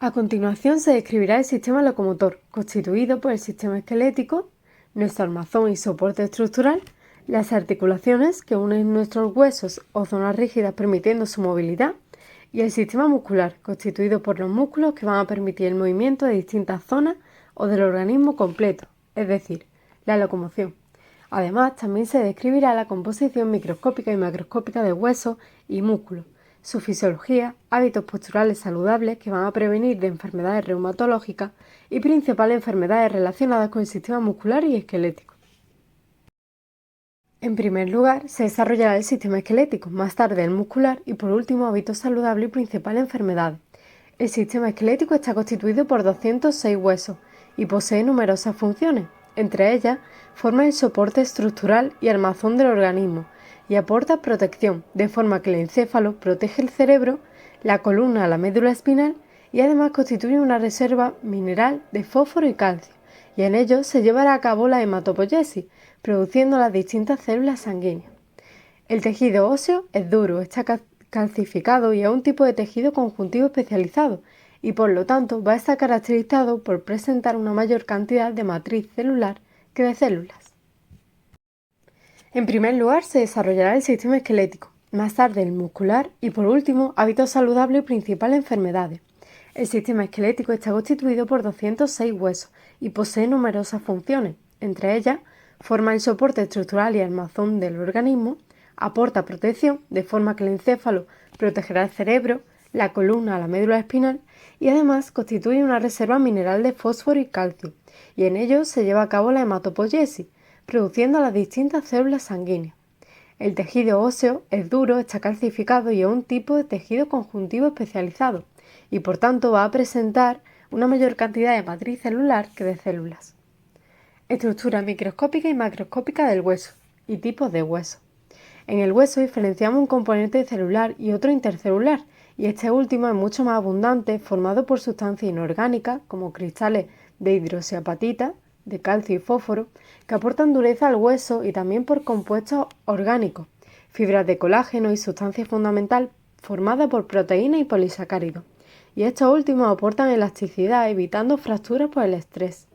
A continuación se describirá el sistema locomotor, constituido por el sistema esquelético, nuestro armazón y soporte estructural, las articulaciones que unen nuestros huesos o zonas rígidas permitiendo su movilidad, y el sistema muscular, constituido por los músculos que van a permitir el movimiento de distintas zonas o del organismo completo, es decir, la locomoción. Además, también se describirá la composición microscópica y macroscópica de huesos y músculos, su fisiología, hábitos posturales saludables que van a prevenir de enfermedades reumatológicas y principales enfermedades relacionadas con el sistema muscular y esquelético. En primer lugar, se desarrollará el sistema esquelético, más tarde el muscular y por último hábitos saludables y principales enfermedades. El sistema esquelético está constituido por 206 huesos y posee numerosas funciones. Entre ellas, forma el soporte estructural y armazón del organismo y aporta protección, de forma que el encéfalo protege el cerebro, la columna a la médula espinal y además constituye una reserva mineral de fósforo y calcio, y en ello se llevará a cabo la hematopoiesis, produciendo las distintas células sanguíneas. El tejido óseo es duro, está calcificado y es un tipo de tejido conjuntivo especializado y por lo tanto va a estar caracterizado por presentar una mayor cantidad de matriz celular que de células. En primer lugar se desarrollará el sistema esquelético, más tarde el muscular y por último hábitos saludables y principales enfermedades. El sistema esquelético está constituido por 206 huesos y posee numerosas funciones, entre ellas forma el soporte estructural y armazón del organismo, aporta protección de forma que el encéfalo protegerá el cerebro, la columna a la médula espinal y además constituye una reserva mineral de fósforo y calcio, y en ello se lleva a cabo la hematopoiesis, produciendo las distintas células sanguíneas. El tejido óseo es duro, está calcificado y es un tipo de tejido conjuntivo especializado y por tanto va a presentar una mayor cantidad de matriz celular que de células. Estructura microscópica y macroscópica del hueso y tipos de hueso. En el hueso diferenciamos un componente celular y otro intercelular, y este último es mucho más abundante, formado por sustancias inorgánicas como cristales de hidroxiapatita, de calcio y fósforo, que aportan dureza al hueso y también por compuestos orgánicos, fibras de colágeno y sustancias fundamental formadas por proteínas y polisacáridos, y estos últimos aportan elasticidad evitando fracturas por el estrés.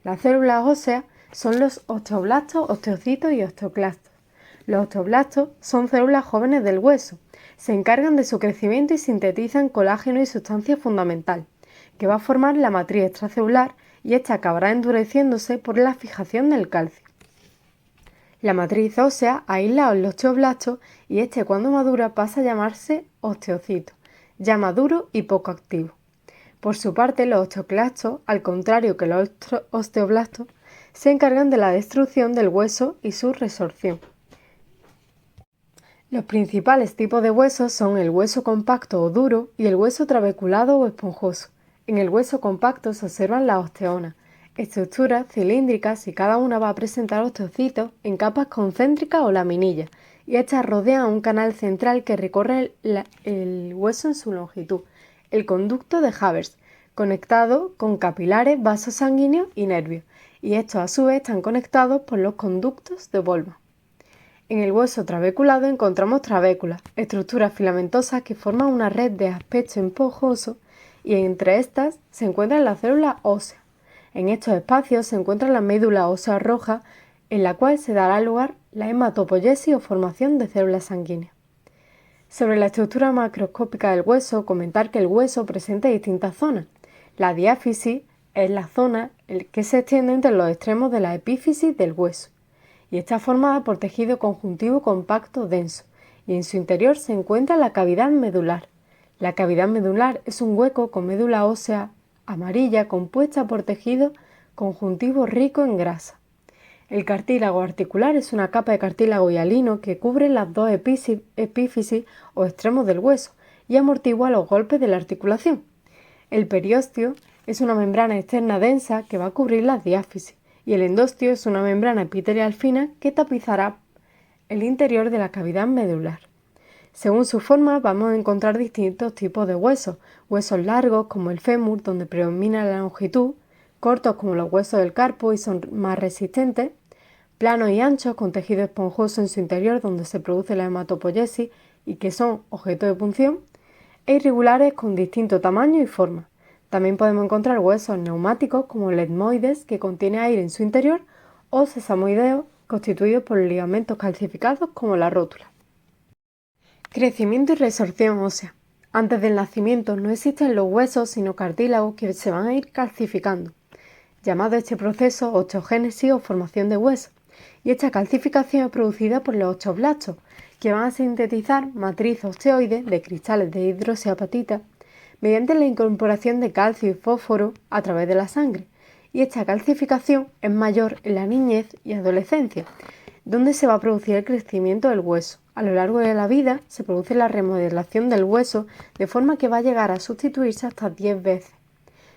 Las células óseas son los osteoblastos, osteocitos y osteoclastos. Los osteoblastos son células jóvenes del hueso, se encargan de su crecimiento y sintetizan colágeno y sustancia fundamental, que va a formar la matriz extracelular y esta acabará endureciéndose por la fijación del calcio. La matriz ósea aísla al osteoblasto y este cuando madura pasa a llamarse osteocito, ya maduro y poco activo. Por su parte, los osteoclastos, al contrario que los osteoblastos, se encargan de la destrucción del hueso y su resorción. Los principales tipos de huesos son el hueso compacto o duro y el hueso trabeculado o esponjoso. En el hueso compacto se observan las osteonas, estructuras cilíndricas y cada una va a presentar osteocitos en capas concéntricas o laminillas, y estas rodean un canal central que recorre el hueso en su longitud, el conducto de Havers, conectado con capilares, vasos sanguíneos y nervios, y estos a su vez están conectados por los conductos de Volma. En el hueso trabeculado encontramos trabéculas, estructuras filamentosas que forman una red de aspecto esponjoso y entre estas se encuentran las células óseas. En estos espacios se encuentra la médula ósea roja en la cual se dará lugar la hematopoiesis o formación de células sanguíneas. Sobre la estructura macroscópica del hueso, comentar que el hueso presenta distintas zonas. La diáfisis es la zona que se extiende entre los extremos de la epífisis del hueso y está formada por tejido conjuntivo compacto denso y en su interior se encuentra la cavidad medular. La cavidad medular es un hueco con médula ósea amarilla compuesta por tejido conjuntivo rico en grasa. El cartílago articular es una capa de cartílago hialino que cubre las dos epífisis o extremos del hueso y amortigua los golpes de la articulación. El periostio es una membrana externa densa que va a cubrir las diáfisis y el endostio es una membrana epitelial fina que tapizará el interior de la cavidad medular. Según su forma vamos a encontrar distintos tipos de huesos, huesos largos como el fémur donde predomina la longitud, cortos como los huesos del carpo y son más resistentes, planos y anchos con tejido esponjoso en su interior donde se produce la hematopoiesis y que son objeto de punción, e irregulares con distinto tamaño y forma. También podemos encontrar huesos neumáticos como el etmoides, que contiene aire en su interior, o sesamoideos, constituidos por ligamentos calcificados como la rótula. Crecimiento y resorción ósea. Antes del nacimiento no existen los huesos sino cartílagos que se van a ir calcificando, llamado este proceso osteogénesis o formación de hueso, y esta calcificación es producida por los osteoblastos, que van a sintetizar matriz osteoide de cristales de hidroxiapatita mediante la incorporación de calcio y fósforo a través de la sangre, y esta calcificación es mayor en la niñez y adolescencia, donde se va a producir el crecimiento del hueso. A lo largo de la vida se produce la remodelación del hueso de forma que va a llegar a sustituirse hasta 10 veces.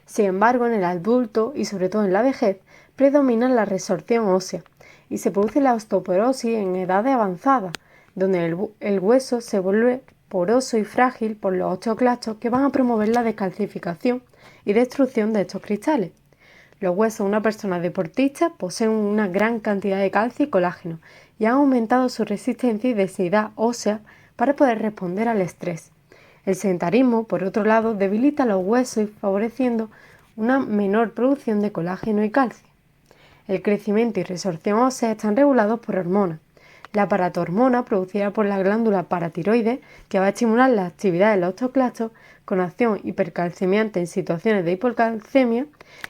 Sin embargo, en el adulto y sobre todo en la vejez predomina la resorción ósea y se produce la osteoporosis en edades avanzadas, donde el hueso se vuelve poroso y frágil por los osteoclastos que van a promover la descalcificación y destrucción de estos cristales. Los huesos de una persona deportista poseen una gran cantidad de calcio y colágeno y han aumentado su resistencia y densidad ósea para poder responder al estrés. El sedentarismo, por otro lado, debilita los huesos favoreciendo una menor producción de colágeno y calcio. El crecimiento y resorción ósea están regulados por hormonas. La paratormona, producida por la glándula paratiroides, que va a estimular la actividad de los osteoclastos con acción hipercalcemiante en situaciones de hipocalcemia,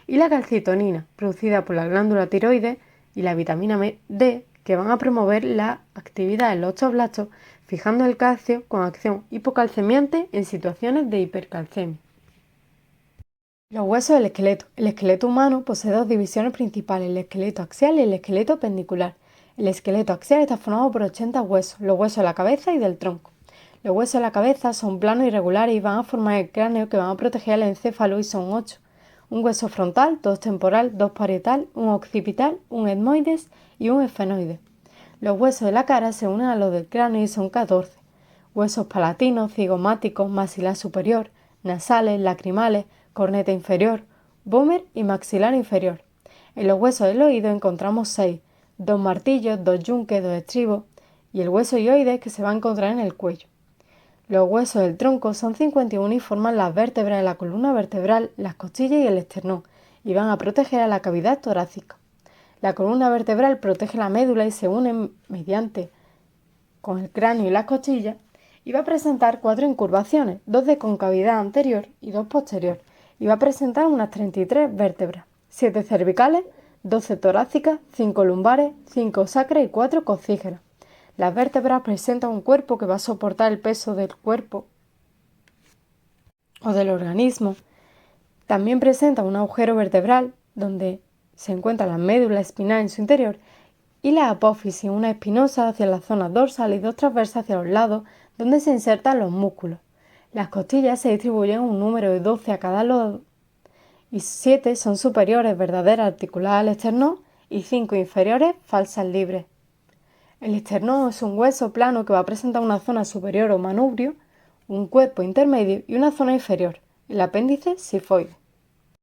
y la calcitonina, producida por la glándula tiroides, y la vitamina D, que van a promover la actividad de los osteoblastos, fijando el calcio con acción hipocalcemiante en situaciones de hipercalcemia. Los huesos del esqueleto. El esqueleto humano posee dos divisiones principales, el esqueleto axial y el esqueleto pendicular. El esqueleto axial está formado por 80 huesos, los huesos de la cabeza y del tronco. Los huesos de la cabeza son planos y irregulares y van a formar el cráneo que van a proteger al encéfalo y son 8. Un hueso frontal, 2 temporal, 2 parietal, un occipital, un etmoides y un esfenoide. Los huesos de la cara se unen a los del cráneo y son 14. Huesos palatinos, cigomáticos, maxilar superior, nasales, lacrimales, corneta inferior, vómer y maxilar inferior. En los huesos del oído encontramos 6, 2 martillos, 2 yunques, 2 estribos y el hueso hioides que se va a encontrar en el cuello. Los huesos del tronco son 51 y forman las vértebras de la columna vertebral, las costillas y el esternón y van a proteger a la cavidad torácica. La columna vertebral protege la médula y se une mediante con el cráneo y las costillas y va a presentar 4 incurvaciones, 2 de concavidad anterior y 2 posterior, y va a presentar unas 33 vértebras, 7 cervicales, 12 torácicas, 5 lumbares, 5 sacras y 4 coxígenas. Las vértebras presentan un cuerpo que va a soportar el peso del cuerpo o del organismo. También presenta un agujero vertebral donde se encuentra la médula espinal en su interior y la apófisis, una espinosa hacia la zona dorsal y 2 transversas hacia los lados donde se insertan los músculos. Las costillas se distribuyen un número de 12 a cada lado y 7 son superiores, verdaderas, articuladas al esternón y 5 inferiores, falsas, libres. El esternón es un hueso plano que va a presentar una zona superior o manubrio, un cuerpo intermedio y una zona inferior, el apéndice sifoide.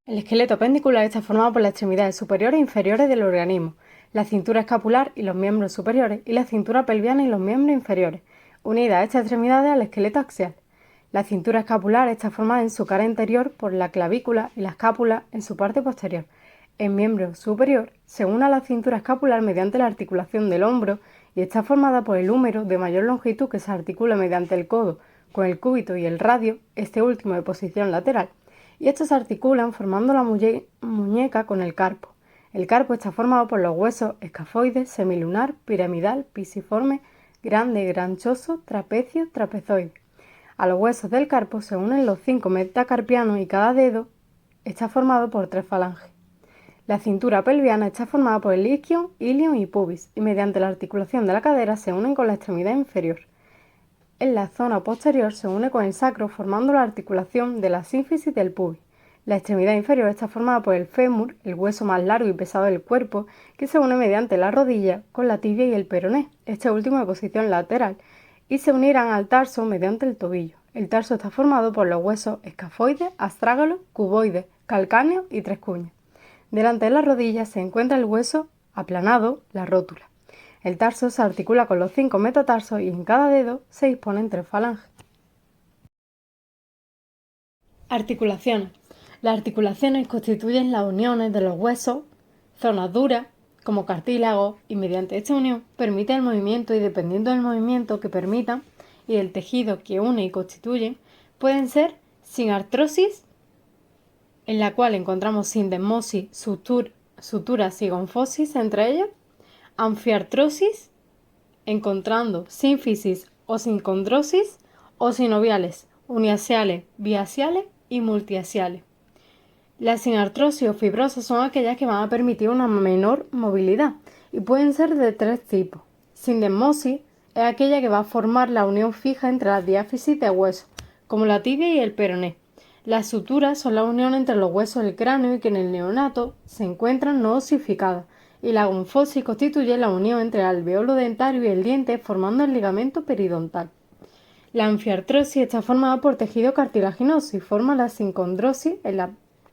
El esqueleto pendicular está formado por las extremidades superiores e inferiores del organismo, la cintura escapular y los miembros superiores y la cintura pelviana y los miembros inferiores, unidas a estas extremidades al esqueleto axial. La cintura escapular está formada en su cara interior por la clavícula y la escápula en su parte posterior. El miembro superior se une a la cintura escapular mediante la articulación del hombro y está formada por el húmero de mayor longitud que se articula mediante el codo con el cúbito y el radio, este último de posición lateral, y estos se articulan formando la muñeca con el carpo. El carpo está formado por los huesos escafoides, semilunar, piramidal, pisiforme, grande, granchoso, trapecio, trapezoide. A los huesos del carpo se unen los 5 metacarpianos y cada dedo está formado por 3 falanges. La cintura pelviana está formada por el isquion, ilion y pubis y mediante la articulación de la cadera se unen con la extremidad inferior. En la zona posterior se une con el sacro formando la articulación de la sínfisis del pubis. La extremidad inferior está formada por el fémur, el hueso más largo y pesado del cuerpo, que se une mediante la rodilla con la tibia y el peroné, este último de posición lateral, y se unirán al tarso mediante el tobillo. El tarso está formado por los huesos escafoides, astrágalos, cuboides, calcáneos y tres cuñas. Delante de la rodilla se encuentra el hueso aplanado, la rótula. El tarso se articula con los 5 metatarsos y en cada dedo se disponen 3 falanges. Articulaciones. Las articulaciones constituyen las uniones de los huesos, zonas duras, como cartílago, y mediante esta unión permite el movimiento y dependiendo del movimiento que permitan y del tejido que une y constituyen, pueden ser sin artrosis, en la cual encontramos sindesmosis, suturas y gonfosis entre ellas, anfiartrosis, encontrando sínfisis o sincondrosis, o sinoviales, uniaxiales, biaxiales y multiaxiales. Las sinartrosis o fibrosas son aquellas que van a permitir una menor movilidad y pueden ser de tres tipos. Sindesmosis es aquella que va a formar la unión fija entre las diáfisis de huesos, como la tibia y el peroné. Las suturas son la unión entre los huesos del cráneo y que en el neonato se encuentran no osificadas, y la gonfosis constituye la unión entre el alveolo dentario y el diente formando el ligamento periodontal. La anfiartrosis está formada por tejido cartilaginoso y forma la sincondrosis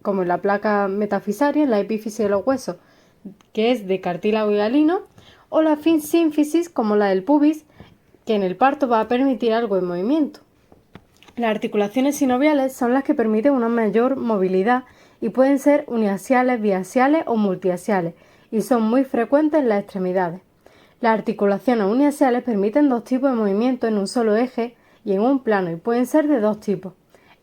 como en la placa metafisaria, en la epífisis de los huesos, que es de cartílago y hialino, o la sínfisis como la del pubis, que en el parto va a permitir algo de movimiento. Las articulaciones sinoviales son las que permiten una mayor movilidad y pueden ser uniaxiales, biaxiales o multiaxiales, y son muy frecuentes en las extremidades. Las articulaciones uniaxiales permiten dos tipos de movimiento en un solo eje y en un plano y pueden ser de dos tipos,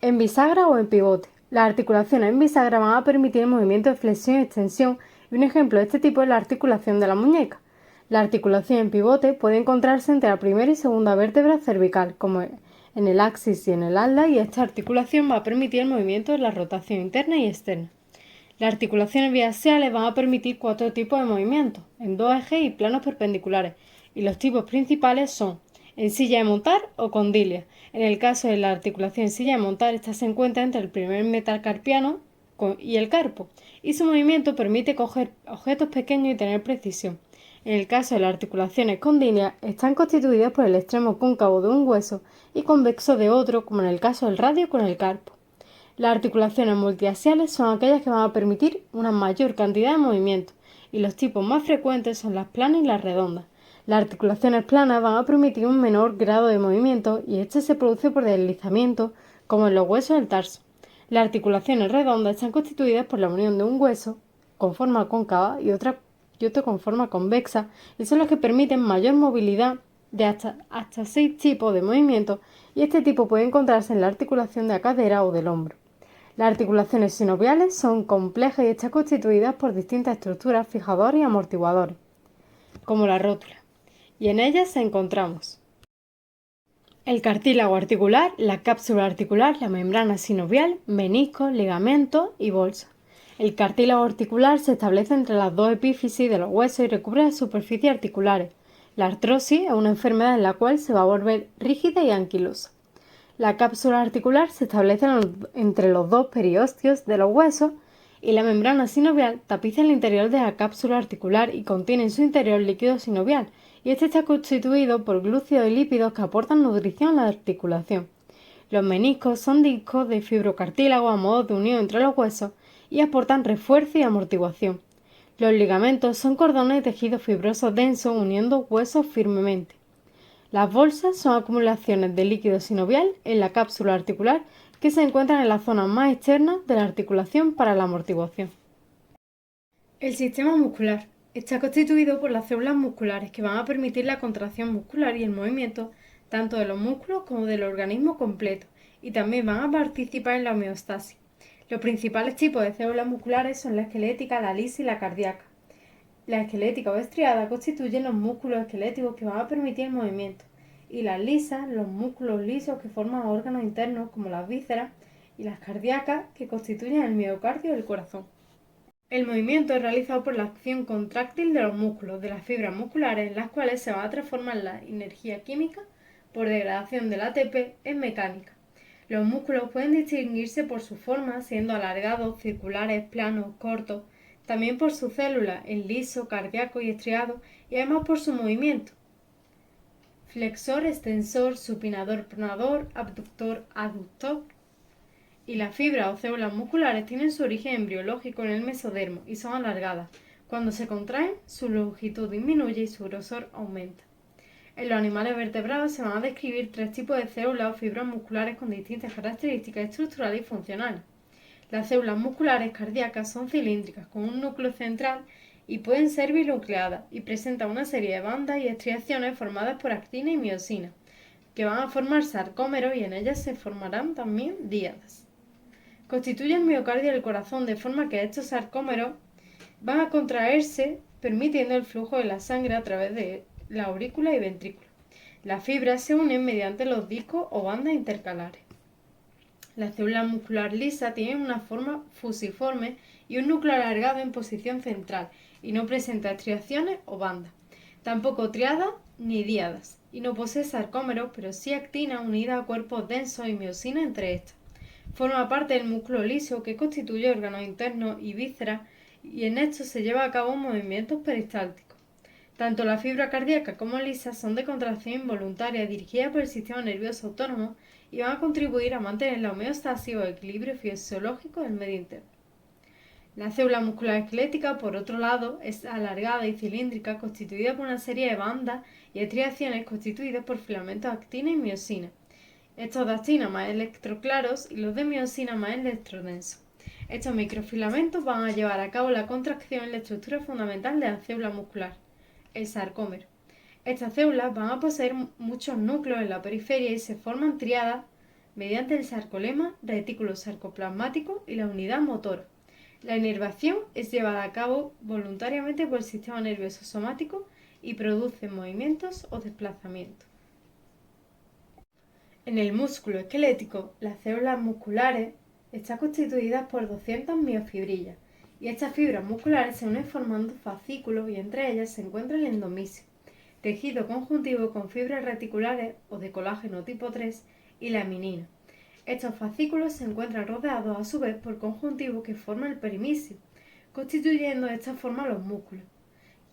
en bisagra o en pivote. Las articulaciones en bisagra van a permitir el movimiento de flexión y extensión y un ejemplo de este tipo es la articulación de la muñeca. La articulación en pivote puede encontrarse entre la primera y segunda vértebra cervical, como en el axis y en el atlas, y esta articulación va a permitir el movimiento de la rotación interna y externa. Las articulaciones biaxiales van a permitir cuatro tipos de movimientos, en dos ejes y planos perpendiculares, y los tipos principales son en silla de montar o condilia. En el caso de la articulación en silla de montar, esta se encuentra entre el primer metacarpiano y el carpo, y su movimiento permite coger objetos pequeños y tener precisión. En el caso de las articulaciones condilias, están constituidas por el extremo cóncavo de un hueso y convexo de otro, como en el caso del radio con el carpo. Las articulaciones multiaxiales son aquellas que van a permitir una mayor cantidad de movimientos, y los tipos más frecuentes son las planas y las redondas. Las articulaciones planas van a permitir un menor grado de movimiento y este se produce por deslizamiento, como en los huesos del tarso. Las articulaciones redondas están constituidas por la unión de un hueso con forma cóncava y otro con forma convexa y son los que permiten mayor movilidad de hasta 6 tipos de movimientos y este tipo puede encontrarse en la articulación de la cadera o del hombro. Las articulaciones sinoviales son complejas y están constituidas por distintas estructuras fijadoras y amortiguadoras, como la rótula, y en ellas encontramos el cartílago articular, la cápsula articular, la membrana sinovial, meniscos, ligamentos y bolsa. El cartílago articular se establece entre las dos epífisis de los huesos y recubre las superficies articulares. La artrosis es una enfermedad en la cual se va a volver rígida y anquilosa. La cápsula articular se establece entre los dos periosteos de los huesos y la membrana sinovial tapiza el interior de la cápsula articular y contiene en su interior líquido sinovial, y este está constituido por glúcidos y lípidos que aportan nutrición a la articulación. Los meniscos son discos de fibrocartílago a modo de unión entre los huesos y aportan refuerzo y amortiguación. Los ligamentos son cordones de tejido fibroso denso uniendo huesos firmemente. Las bolsas son acumulaciones de líquido sinovial en la cápsula articular que se encuentran en la zona más externa de la articulación para la amortiguación. El sistema muscular está constituido por las células musculares que van a permitir la contracción muscular y el movimiento tanto de los músculos como del organismo completo y también van a participar en la homeostasis. Los principales tipos de células musculares son la esquelética, la lisa y la cardíaca. La esquelética o estriada constituyen los músculos esqueléticos que van a permitir el movimiento y las lisas, los músculos lisos que forman órganos internos como las vísceras y las cardíacas que constituyen el miocardio del corazón. El movimiento es realizado por la acción contráctil de los músculos, de las fibras musculares, en las cuales se va a transformar la energía química por degradación del ATP en mecánica. Los músculos pueden distinguirse por su forma, siendo alargados, circulares, planos, cortos, también por sus células, en liso, cardíaco y estriado, y además por su movimiento. Flexor, extensor, supinador, pronador, abductor, aductor. Y las fibras o células musculares tienen su origen embriológico en el mesodermo y son alargadas. Cuando se contraen, su longitud disminuye y su grosor aumenta. En los animales vertebrados se van a describir tres tipos de células o fibras musculares con distintas características estructurales y funcionales. Las células musculares cardíacas son cilíndricas con un núcleo central y pueden ser binucleadas y presentan una serie de bandas y estriaciones formadas por actina y miosina, que van a formar sarcómeros y en ellas se formarán también díadas. Constituye el miocardio del corazón de forma que estos sarcómeros van a contraerse permitiendo el flujo de la sangre a través de la aurícula y ventrículo. Las fibras se unen mediante los discos o bandas intercalares. La célula muscular lisa tiene una forma fusiforme y un núcleo alargado en posición central y no presenta estriaciones o bandas, tampoco triadas ni díadas, y no posee sarcómeros, pero sí actina unida a cuerpos densos y miosina entre estas. Forma parte del músculo liso que constituye órganos internos y vísceras y en estos se lleva a cabo movimientos peristálticos. Tanto la fibra cardíaca como lisa son de contracción involuntaria dirigida por el sistema nervioso autónomo y van a contribuir a mantener la homeostasis o equilibrio fisiológico del medio interno. La célula muscular esquelética, por otro lado, es alargada y cilíndrica, constituida por una serie de bandas y estriaciones constituidas por filamentos de actina y miosina. Estos de actina más electroclaros y los de miosina más electrodensos. Estos microfilamentos van a llevar a cabo la contracción en la estructura fundamental de la célula muscular, el sarcómero. Estas células van a poseer muchos núcleos en la periferia y se forman triadas mediante el sarcolema, retículo sarcoplasmático y la unidad motora. La inervación es llevada a cabo voluntariamente por el sistema nervioso somático y produce movimientos o desplazamientos. En el músculo esquelético, las células musculares están constituidas por 200 miofibrillas y estas fibras musculares se unen formando fascículos y entre ellas se encuentra el endomisio, tejido conjuntivo con fibras reticulares o de colágeno tipo 3 y laminina. Estos fascículos se encuentran rodeados a su vez por conjuntivos que forman el perimisio, constituyendo de esta forma los músculos,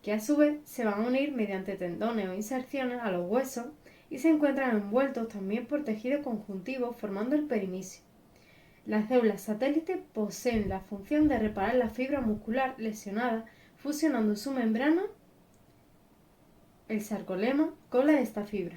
que a su vez se van a unir mediante tendones o inserciones a los huesos y se encuentran envueltos también por tejido conjuntivo formando el perimisio. Las células satélite poseen la función de reparar la fibra muscular lesionada fusionando su membrana, el sarcolema, con la de esta fibra.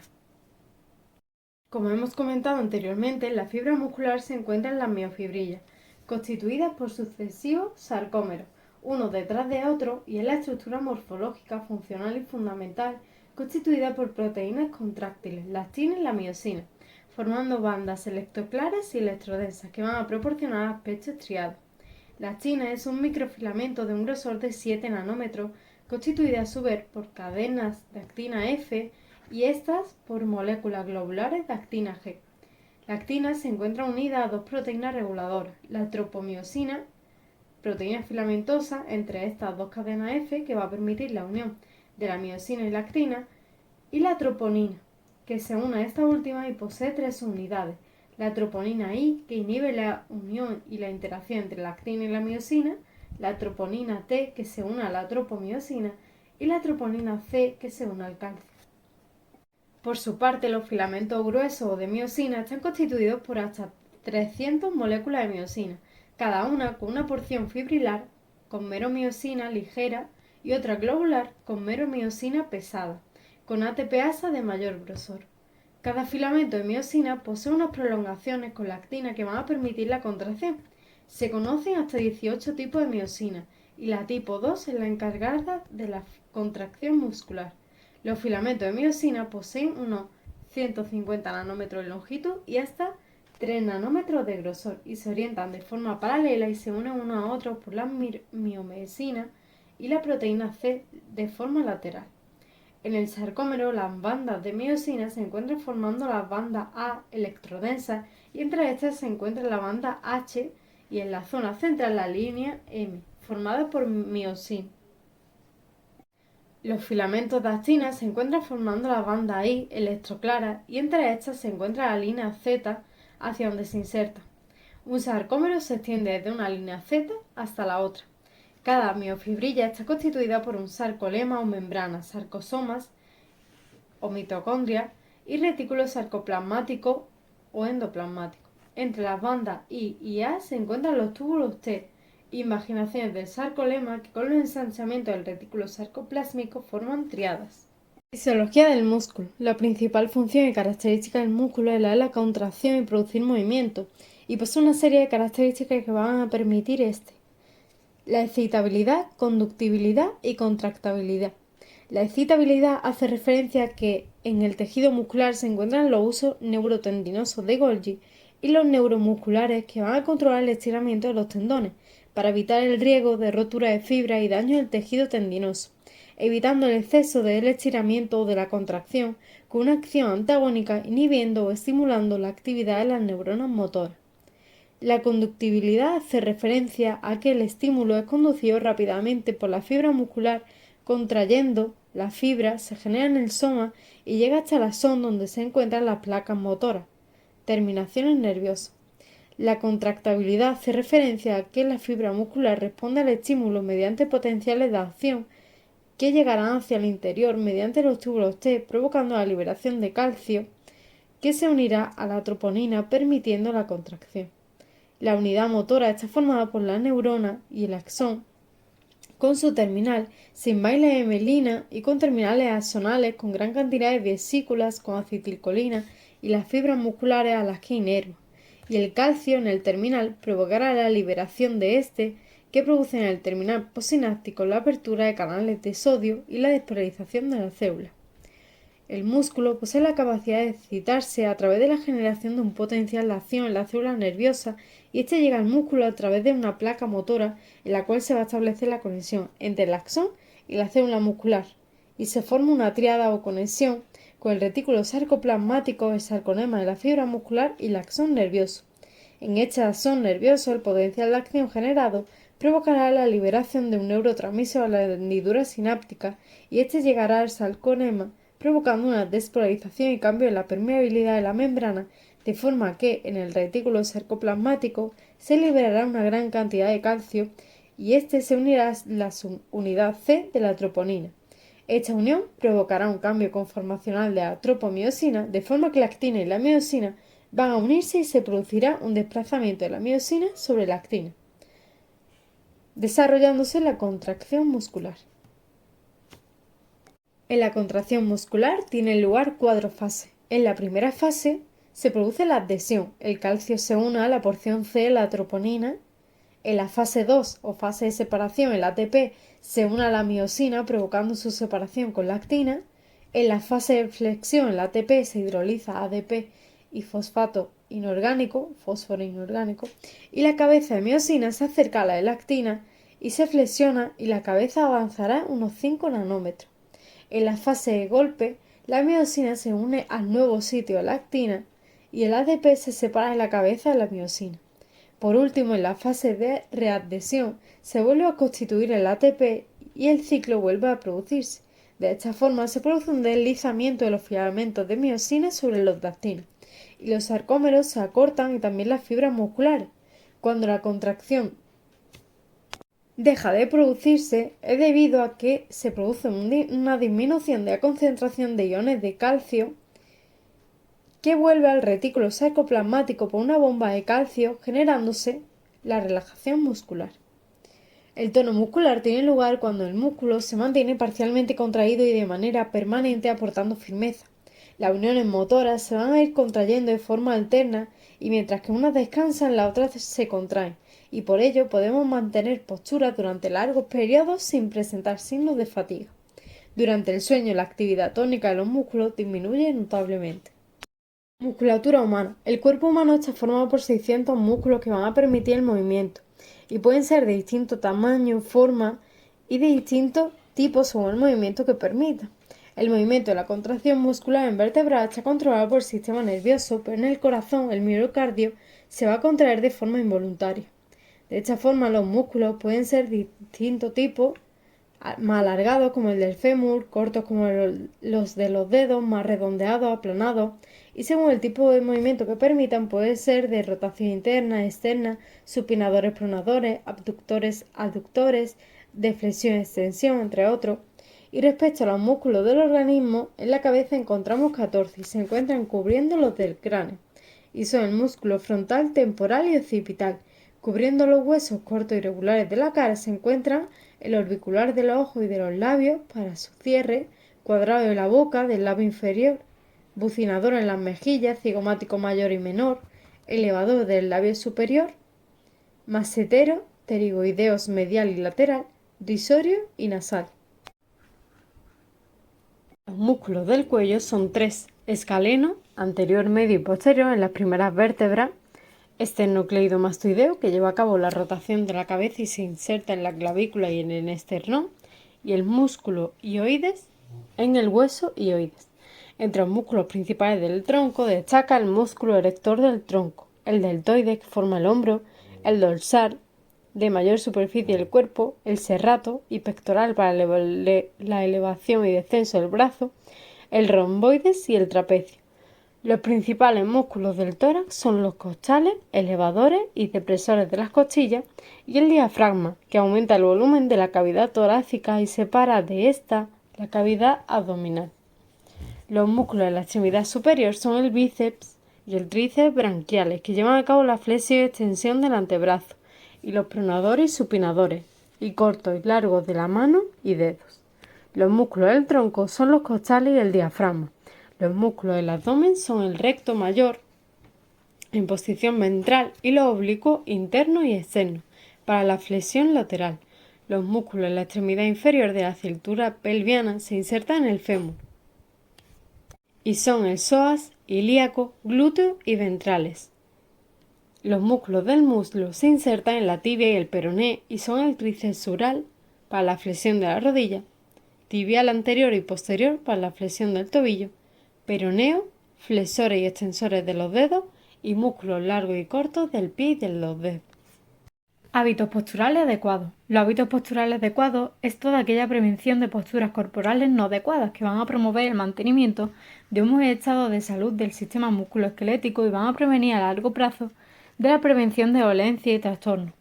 Como hemos comentado anteriormente, la fibra muscular se encuentra en las miofibrillas, constituidas por sucesivos sarcómeros, uno detrás de otro, y es la estructura morfológica, funcional y fundamental constituida por proteínas contráctiles, la actina y la miosina, formando bandas electroclaras y electrodensas que van a proporcionar aspecto estriado. La actina es un microfilamento de un grosor de 7 nanómetros, constituida a su vez por cadenas de actina F y estas por moléculas globulares de actina G. La actina se encuentra unida a dos proteínas reguladoras, la tropomiosina, proteína filamentosa entre estas dos cadenas F que va a permitir la unión de la miosina y la actina, y la troponina, que se une a esta última y posee tres unidades. La troponina I, que inhibe la unión y la interacción entre la actina y la miosina, la troponina T, que se une a la tropomiosina, y la troponina C, que se une al calcio. Por su parte, los filamentos gruesos o de miosina están constituidos por hasta 300 moléculas de miosina, cada una con una porción fibrilar con meromiosina ligera y otra globular con meromiosina pesada, con ATPasa de mayor grosor. Cada filamento de miosina posee unas prolongaciones con la actina que van a permitir la contracción. Se conocen hasta 18 tipos de miosina y la tipo 2 es la encargada de la contracción muscular. Los filamentos de miosina poseen unos 150 nanómetros de longitud y hasta 3 nanómetros de grosor y se orientan de forma paralela y se unen unos a otros por la miomesina y la proteína C de forma lateral. En el sarcómero, las bandas de miosina se encuentran formando las bandas A electrodensas y entre estas se encuentra la banda H y en la zona central la línea M, formada por miosina. Los filamentos de actina se encuentran formando la banda I electroclara y entre estas se encuentra la línea Z hacia donde se inserta. Un sarcómero se extiende desde una línea Z hasta la otra. Cada miofibrilla está constituida por un sarcolema o membrana, sarcosomas o mitocondria y retículo sarcoplasmático o endoplasmático. Entre las bandas I y A se encuentran los túbulos T, invaginaciones del sarcolema que con los ensanchamientos del retículo sarcoplásmico forman triadas. Fisiología del músculo. La principal función y característica del músculo es la de la contracción y producir movimiento, y posee una serie de características que van a permitir la excitabilidad, conductibilidad y contractabilidad. La excitabilidad hace referencia a que en el tejido muscular se encuentran los usos neurotendinosos de Golgi y los neuromusculares que van a controlar el estiramiento de los tendones para evitar el riesgo de rotura de fibra y daño del tejido tendinoso, evitando el exceso del estiramiento o de la contracción con una acción antagónica inhibiendo o estimulando la actividad de las neuronas motoras. La conductibilidad hace referencia a que el estímulo es conducido rápidamente por la fibra muscular, contrayendo la fibra, se genera en el soma y llega hasta la zona donde se encuentran las placas motoras, terminaciones nerviosas. La contractabilidad hace referencia a que la fibra muscular responde al estímulo mediante potenciales de acción que llegarán hacia el interior mediante los túbulos T, provocando la liberación de calcio que se unirá a la troponina permitiendo la contracción. La unidad motora está formada por la neurona y el axón con su terminal sin bailes de mielina y con terminales axonales con gran cantidad de vesículas con acetilcolina y las fibras musculares a las que inerva. Y el calcio en el terminal provocará la liberación de este que produce en el terminal postsináptico la apertura de canales de sodio y la despolarización de la célula. El músculo posee la capacidad de excitarse a través de la generación de un potencial de acción en la célula nerviosa y este llega al músculo a través de una placa motora en la cual se va a establecer la conexión entre el axón y la célula muscular y se forma una tríada o conexión con el retículo sarcoplasmático, el sarconema de la fibra muscular y el axón nervioso. En este axón nervioso el potencial de acción generado provocará la liberación de un neurotransmisor a la hendidura sináptica y este llegará al sarconema provocando una despolarización y cambio en la permeabilidad de la membrana, de forma que en el retículo sarcoplasmático se liberará una gran cantidad de calcio y este se unirá a la subunidad C de la troponina. Esta unión provocará un cambio conformacional de la tropomiosina, de forma que la actina y la miosina van a unirse y se producirá un desplazamiento de la miosina sobre la actina, desarrollándose la contracción muscular. En la contracción muscular tienen lugar 4 fases. En la primera fase se produce la adhesión. El calcio se une a la porción C de la troponina. En la fase 2 o fase de separación, el ATP se une a la miosina provocando su separación con la actina. En la fase de flexión, el ATP se hidroliza a ADP y fosfato inorgánico, fósforo inorgánico, y la cabeza de miosina se acerca a la de la actina y se flexiona y la cabeza avanzará unos 5 nanómetros. En la fase de golpe, la miosina se une al nuevo sitio de la actina y el ADP se separa de la cabeza de la miosina. Por último, en la fase de readhesión, se vuelve a constituir el ATP y el ciclo vuelve a producirse. De esta forma, se produce un deslizamiento de los filamentos de miosina sobre los de actina y los sarcómeros se acortan y también las fibras musculares. Cuando la contracción deja de producirse es debido a que se produce una disminución de la concentración de iones de calcio que vuelve al retículo sarcoplasmático por una bomba de calcio generándose la relajación muscular. El tono muscular tiene lugar cuando el músculo se mantiene parcialmente contraído y de manera permanente aportando firmeza. Las uniones motoras se van a ir contrayendo de forma alterna y mientras que unas descansan las otras se contraen y por ello podemos mantener posturas durante largos periodos sin presentar signos de fatiga. Durante el sueño la actividad tónica de los músculos disminuye notablemente. Musculatura humana. El cuerpo humano está formado por 600 músculos que van a permitir el movimiento y pueden ser de distinto tamaño, forma y de distintos tipos según el movimiento que permita. El movimiento de la contracción muscular en vertebral está controlado por el sistema nervioso, pero en el corazón, el miocardio, se va a contraer de forma involuntaria. De esta forma, los músculos pueden ser de distinto tipo, más alargados como el del fémur, cortos como los de los dedos, más redondeados, aplanados, y según el tipo de movimiento que permitan, puede ser de rotación interna, externa, supinadores, pronadores, abductores, aductores, de flexión, extensión, entre otros. Y respecto a los músculos del organismo, en la cabeza encontramos 14 y se encuentran cubriendo los del cráneo, y son el músculo frontal, temporal y occipital. Cubriendo los huesos cortos y regulares de la cara se encuentran el orbicular de los ojos y de los labios para su cierre, cuadrado de la boca, del labio inferior, bucinador en las mejillas, cigomático mayor y menor, elevador del labio superior, masetero, pterigoideos medial y lateral, risorio y nasal. Los músculos del cuello son tres: escaleno, anterior, medio y posterior en las primeras vértebras, esternocleidomastoideo, que lleva a cabo la rotación de la cabeza y se inserta en la clavícula y en el esternón, y el músculo hioides en el hueso hioides. Entre los músculos principales del tronco destaca el músculo erector del tronco, el deltoide, que forma el hombro, el dorsal, de mayor superficie del cuerpo, el serrato y pectoral para la elevación y descenso del brazo, el romboides y el trapecio. Los principales músculos del tórax son los costales, elevadores y depresores de las costillas, y el diafragma, que aumenta el volumen de la cavidad torácica y separa de esta la cavidad abdominal. Los músculos de la extremidad superior son el bíceps y el tríceps branquiales, que llevan a cabo la flexión y extensión del antebrazo, y los pronadores y supinadores, y cortos y largos de la mano y dedos. Los músculos del tronco son los costales y el diafragma. Los músculos del abdomen son el recto mayor en posición ventral y los oblicuos internos y externos para la flexión lateral. Los músculos de la extremidad inferior de la cintura pelviana se insertan en el fémur y son el psoas, ilíaco, glúteo y ventrales. Los músculos del muslo se insertan en la tibia y el peroné y son el tríceps para la flexión de la rodilla, tibial anterior y posterior para la flexión del tobillo, peroneo, flexores y extensores de los dedos y músculos largos y cortos del pie y de los dedos. Hábitos posturales adecuados. Los hábitos posturales adecuados es toda aquella prevención de posturas corporales no adecuadas que van a promover el mantenimiento de un buen estado de salud del sistema musculoesquelético y van a prevenir a largo plazo de la prevención de dolencias y trastornos.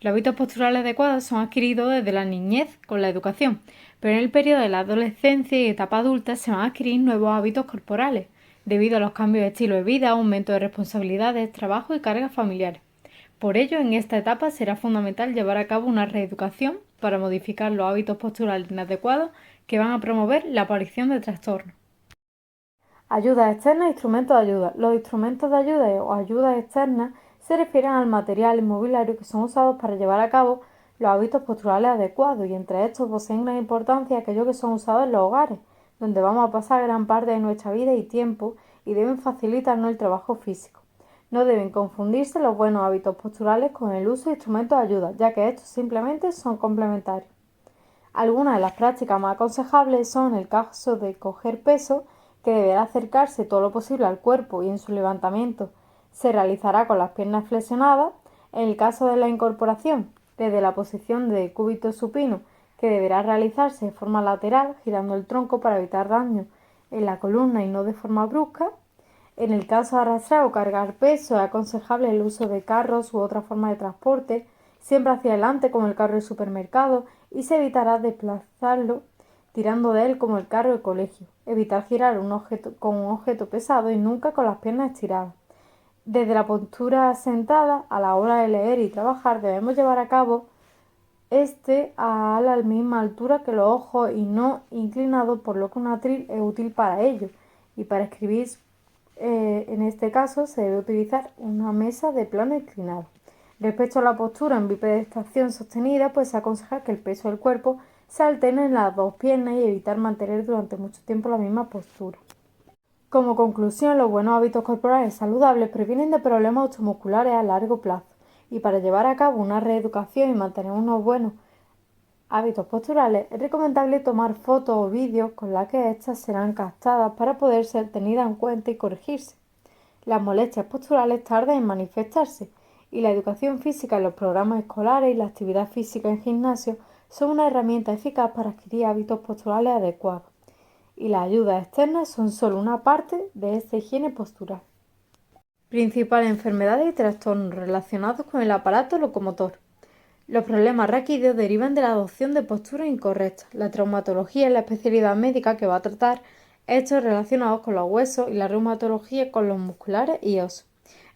Los hábitos posturales adecuados son adquiridos desde la niñez con la educación, pero en el periodo de la adolescencia y etapa adulta se van a adquirir nuevos hábitos corporales, debido a los cambios de estilo de vida, aumento de responsabilidades, trabajo y cargas familiares. Por ello, en esta etapa será fundamental llevar a cabo una reeducación para modificar los hábitos posturales inadecuados que van a promover la aparición de trastornos. Ayuda externa e instrumentos de ayuda. Los instrumentos de ayuda o ayudas externas se refieren al material inmobiliario que son usados para llevar a cabo los hábitos posturales adecuados, y entre estos poseen gran importancia aquellos que son usados en los hogares, donde vamos a pasar gran parte de nuestra vida y tiempo y deben facilitarnos el trabajo físico. No deben confundirse los buenos hábitos posturales con el uso de instrumentos de ayuda, ya que estos simplemente son complementarios. Algunas de las prácticas más aconsejables son, en el caso de coger peso, que deberá acercarse todo lo posible al cuerpo y en su levantamiento se realizará con las piernas flexionadas. En el caso de la incorporación, desde la posición de cúbito supino, que deberá realizarse de forma lateral, girando el tronco para evitar daño en la columna y no de forma brusca. En el caso de arrastrar o cargar peso, es aconsejable el uso de carros u otra forma de transporte, siempre hacia adelante como el carro del supermercado, y se evitará desplazarlo tirando de él como el carro de colegio. Evitar girar con un objeto pesado y nunca con las piernas estiradas. Desde la postura sentada, a la hora de leer y trabajar, debemos llevar a cabo a la misma altura que los ojos y no inclinado, por lo que un atril es útil para ello. Y para escribir, en este caso, se debe utilizar una mesa de plano inclinado. Respecto a la postura en bipedestación sostenida, pues se aconseja que el peso del cuerpo se alterne en las dos piernas y evitar mantener durante mucho tiempo la misma postura. Como conclusión, los buenos hábitos corporales saludables previenen de problemas osteomusculares a largo plazo, y para llevar a cabo una reeducación y mantener unos buenos hábitos posturales es recomendable tomar fotos o vídeos con las que éstas serán captadas para poder ser tenidas en cuenta y corregirse. Las molestias posturales tardan en manifestarse, y la educación física en los programas escolares y la actividad física en gimnasio son una herramienta eficaz para adquirir hábitos posturales adecuados, y las ayudas externas son solo una parte de esta higiene postural. Principales enfermedades y trastornos relacionados con el aparato locomotor. Los problemas raquídeos derivan de la adopción de posturas incorrectas. La traumatología es la especialidad médica que va a tratar estos relacionados con los huesos y la reumatología con los musculares y óseos.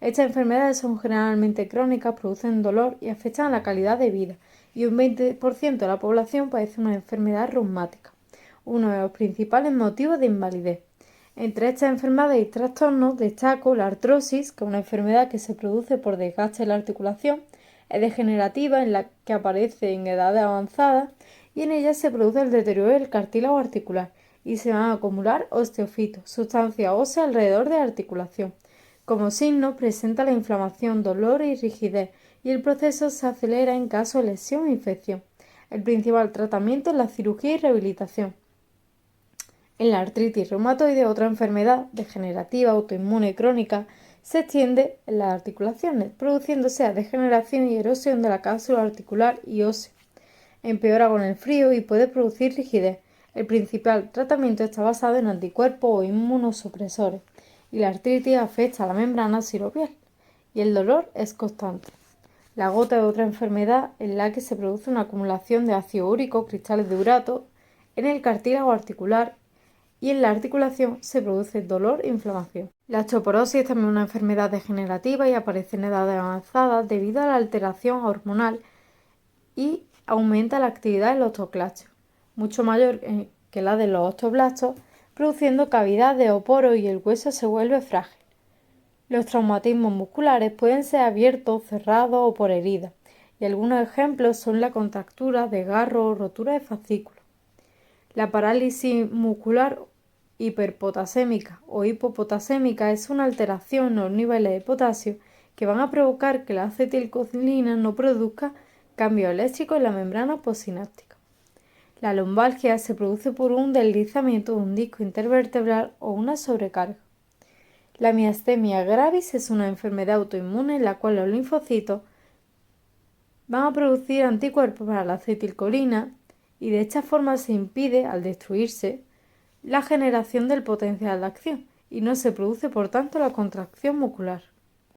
Estas enfermedades son generalmente crónicas, producen dolor y afectan a la calidad de vida, y un 20% de la población padece una enfermedad reumática, uno de los principales motivos de invalidez. Entre estas enfermedades y trastornos destaco la artrosis, que es una enfermedad que se produce por desgaste de la articulación, es degenerativa en la que aparece en edades avanzadas y en ella se produce el deterioro del cartílago articular y se van a acumular osteofitos, sustancias óseas alrededor de la articulación. Como signo presenta la inflamación, dolor y rigidez y el proceso se acelera en caso de lesión o infección. El principal tratamiento es la cirugía y rehabilitación. En la artritis reumatoide, otra enfermedad degenerativa, autoinmune y crónica, se extiende en las articulaciones, produciéndose a degeneración y erosión de la cápsula articular y ósea. Empeora con el frío y puede producir rigidez. El principal tratamiento está basado en anticuerpos o inmunosupresores y la artritis afecta a la membrana sinovial y el dolor es constante. La gota es otra enfermedad en la que se produce una acumulación de ácido úrico, cristales de urato, en el cartílago articular y en la articulación se produce dolor e inflamación. La osteoporosis es también una enfermedad degenerativa y aparece en edades avanzadas debido a la alteración hormonal y aumenta la actividad del osteoclasto, mucho mayor que la de los osteoblastos, produciendo cavidades o poros y el hueso se vuelve frágil. Los traumatismos musculares pueden ser abiertos, cerrados o por heridas, y algunos ejemplos son la contractura, desgarro o rotura de fascículos. La parálisis muscular hiperpotasémica o hipopotasémica es una alteración en los niveles de potasio que van a provocar que la acetilcolina no produzca cambios eléctricos en la membrana postsináptica. La lumbalgia se produce por un deslizamiento de un disco intervertebral o una sobrecarga. La miastenia gravis es una enfermedad autoinmune en la cual los linfocitos van a producir anticuerpos para la acetilcolina y de esta forma se impide, al destruirse, la generación del potencial de acción y no se produce por tanto la contracción muscular.